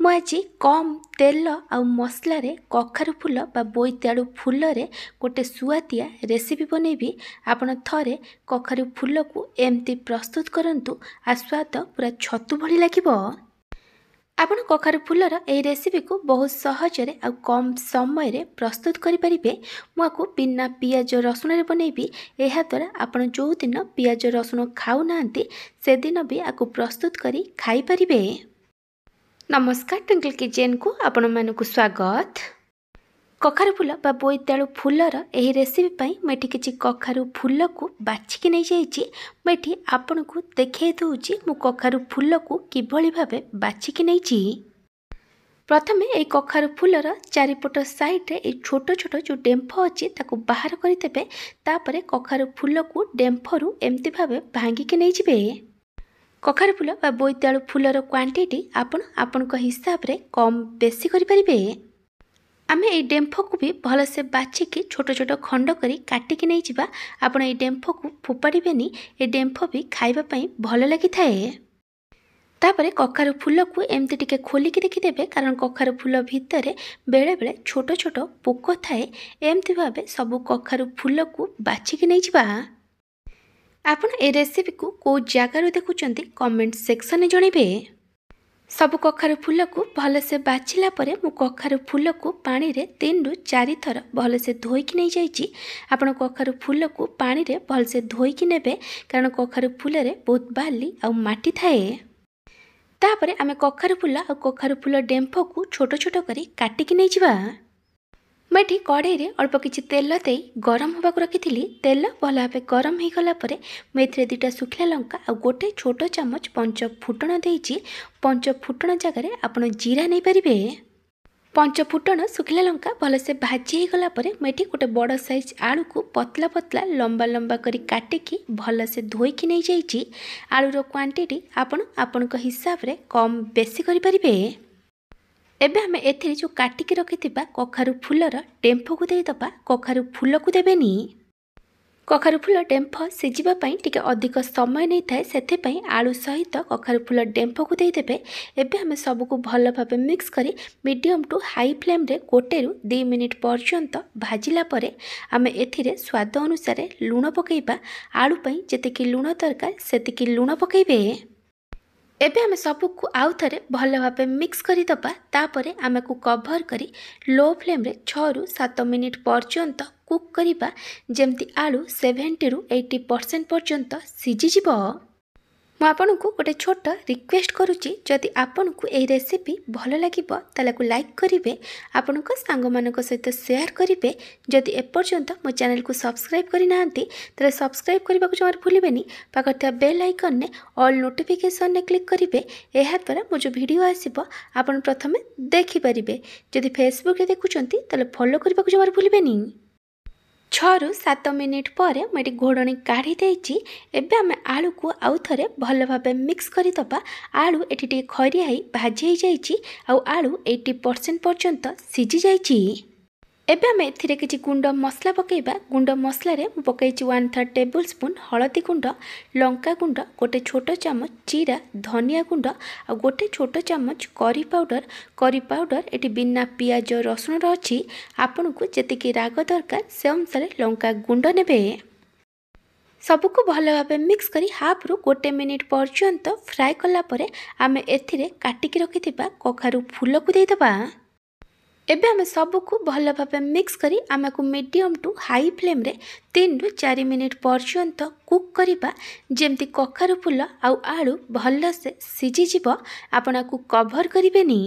ମୁଁ ଆଜି କମ୍ ତେଲ ଆଉ ମସଲାରେ କଖାରୁ ଫୁଲ ବା ବୋଇତାଳୁ ଫୁଲରେ ଗୋଟେ ସୁଆଦିଆ ରେସିପି ବନେଇବି। ଆପଣ ଥରେ କଖାରୁ ଫୁଲକୁ ଏମିତି ପ୍ରସ୍ତୁତ କରନ୍ତୁ, ସ୍ୱାଦ ପୁରା ଛତୁ ଭଳି ଲାଗିବ। ଆପଣ କଖାରୁ ଫୁଲର ଏହି ରେସିପିକୁ ବହୁତ ସହଜରେ ଆଉ କମ୍ ସମୟରେ ପ୍ରସ୍ତୁତ କରିପାରିବେ। ମୁଁ ଆକୁ ବିନା ପିଆଜ ରସୁଣରେ ବନେଇବି। ଏହାଦ୍ୱାରା ଆପଣ ଯେଉଁଦିନ ପିଆଜ ରସୁଣ ଖାଉନାହାନ୍ତି ସେଦିନ ବି ଆକୁ ପ୍ରସ୍ତୁତ କରି ଖାଇପାରିବେ। नमस्कार, ट्विंकल किचन को आपण मानक स्वागत। कखारु फूल बा बोईतालु फूलर एही रेसिपी पई मेठी किछि कखारु फूल को बाछिकी नै जाईछि। मेठी आपन को देखै दउछि मु कखारु फूल को किभଳି भाबे बाछिकी नैछि। प्रथमे ए कखारु फूलर चारिपट साइड रे ए छोट छोट जो डेम्फ अछि ताको बाहर करि देबे। तापरे कखारु फूल को डेम्फरु एम्ति भाबे भांगिकी नै जिवे। कखारु फूल बा बोईतालु फूलर क्वांटिटी आपण हिसाब रे कम बेसी करि परिबे। आमे ए डेम्फ को भी भल से बाछिकी छोट छोट खंड करी काटिकी नै जिबा। आपण ए डेम्फ को फोपाड़िबेनी, ए डेम्फ भी खाइबा पई भल लागि थाए। तापरे कखारु फूल को एम्ति टिके खोलिकी देखि देबे, कारण कखारु फूल भितरे बेले बेले छोट छोट पोक थाए। एम्ति भाबे सब कखारु फूल को बाछिकी नै जिबा। आपण ए रेसिपी को जगार देखुचंती कमेंट सेक्शन में जणेबे। सब कखारु फूल को भल से बाछिला परे मु कखारु फूल को पानी रे 3 रु 4 थर भल से धोईकी नै जाईची। आपण कखारु फूल को पानी रे भल से धोईकी नेबे, कारण कखारु फूल रे बहुत बाली आ माटी थाए। तापरे आमे कखारु फूल आ कखारु फूल डेम्फ को छोट छोट करी काटिकी नै जिबा। मैं कढ़ई रे अल्प किछि तेल दे गरम होबाक रखी। तेल भल भाव गरम हो गला परे मैं दुटा सुखिला लंका आ गोटे छोट चामच पंच फुटण देइछि। पंच फुटण जगार आप जीरा नहीं पारे। पंच फुटण सुखिला लंका भल से भाजी हो गला परे मैं गोटे बड़ साइज आलू को पतला पतला लंबा लंबा करी काटिकी भल से धोईकी नहीं जाइछि। आलूर क्वांटिटी आपण हिसाब रे कम बेसी करि परिबे। एबे हमें एथिरे जो काटिकी रखिथिबा कखारु फूलर डेम्फ को देदबा। कखारु फूल को देबेनी। कखारु फूल डेम्फ सिजिबा पई टिके अधिक समय नै थाए, सेथे पई आलू सहित कखारु फूल डेम्फ को देदेबे। एबे हमें सब को भल भाबे मिक्स करी मीडियम टू हाई फ्लेम रे 1 रु 2 मिनिट पर्यंत भाजिला परे हमें एथिरे स्वाद अनुसार लूण पकेइबा। आलू पई जेतेकी लूण दरकार सेतेकी लूण पकेइबे। एबे आमे सबको आउ थरे भल भाबे मिक्स करि दबा। तापरे आमे को कवर करी लो फ्लेम रे 6 रु 7 मिनिट पर्यंत कुक करिबा, जेमती आलू 70 रु 80% पर्यंत सिझी जिवो। मैं आपन को गोटे छोट रिक्वेस्ट करुच्ची, जदि आपन को ए रेसिपी भल लागिबो ताले को लाइक करिवे, आपन को सांग मानक सहित शेयर करिवे। जदि एपर्यंत मो चैनल को सब्सक्राइब करि नाहंती ताले सब्सक्राइब करबा को जमार भूलिबेनी। पाखर बेल आइकन ने ऑल नोटिफिकेशन ने क्लिक करिवे। एहा द्वारा मो जो वीडियो आसीबो आपन प्रथमे देखि परिबे। जदि फेसबुक रे देखुचंती ताले फॉलो करबा को जमार भूलिबेनी। 6 रु 7 मिनिट पर मैं घोड़णी काढ़ी देइछि। एबे आमे आलू को आउ थरे भल भाबे मिक्स करि दबा। आलू एठी टिके खरियाई भाजी हो जाइछि आ आलू 80% पर्यंत सिझी जाइछि। एबे आमे एथिरे किछि गुंड मसला पकेइबा। गुंड मसला रे मु पकेइछि 1/3 टेबल स्पून हळदी गुंड, लंका गुंड, गोटे छोट चामच जीरा धनिया गुंड आ गोटे छोट चामच curry powder. Curry powder eighty बिना पियाज रसुण रो अछि। आपन को जेतिकी राग दरकार से अनुसार लंका गुंड नेबे। सबको भल भाबे मिक्स करी हाफ रु 1 मिनिट पर्यंत फ्राई कला परे आमे एथिरे काटिकी रखिथिबा कखारु फूल को देदबा। एबे हमें सबको भल भाबे मिक्स करी आमे को मीडियम टू हाई फ्लेम रे 3 रु 4 मिनिट पर्यंत कुक करिबा, जेमती कखारु फूल आउ आलू भल से सिझी जिवो। आपण को कवर करिबेनी।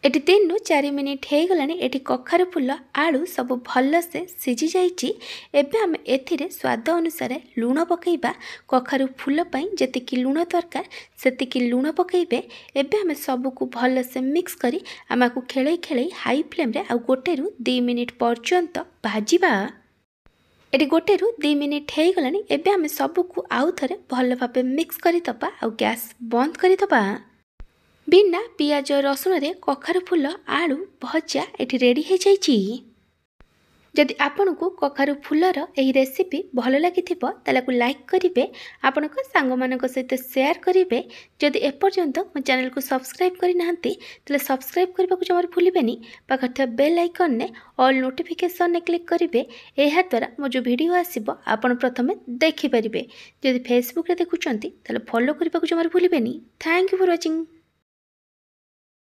एटी 3 रु 4 मिनिट हे गलानी। एटी कखारु फूल आलू सब भल से सिझी जाइछि। एबे हम एथिरे स्वाद अनुसार लूण पकेइबा। कखारु फूल पई जेतिकी लूण दरकार सेतिकी लूण पकेइबे। एबे हम सब को भल से मिक्स करी आमा को खेलै खेलै हाई फ्लेम रे आ 1 रु 2 मिनिट पर्यंत भाजिबा। एटी 1 रु 2 मिनिट हे गलानी। एबे हम सब को आउ थरे भल भाबे मिक्स करि दबा आ गैस बंद करि दबा। बिना पियाज रसुण रे कखारु फूल आलू भजा एठी रेडी हो जाइछि। जदि आपण को कखारु फूलर यही रेसिपी भल लगी ताकू लाइक करेंगे, आपण सांग मानक सहित शेयर करेंगे। जदि एपर्यंत मो चैनल को सब्सक्राइब करना तेल सब्सक्राइब करने को जमार भूलें। पाखे बेल आइकन ने ऑल नोटिफिकेशन ने क्लिक करेंगे। यह द्वारा मो जो वीडियो आसीबो आपण प्रथमे देखिपारे। जदि फेसबुक रे देखुचंती ताले फॉलो करने को जमार भूलें। Thank you for watching.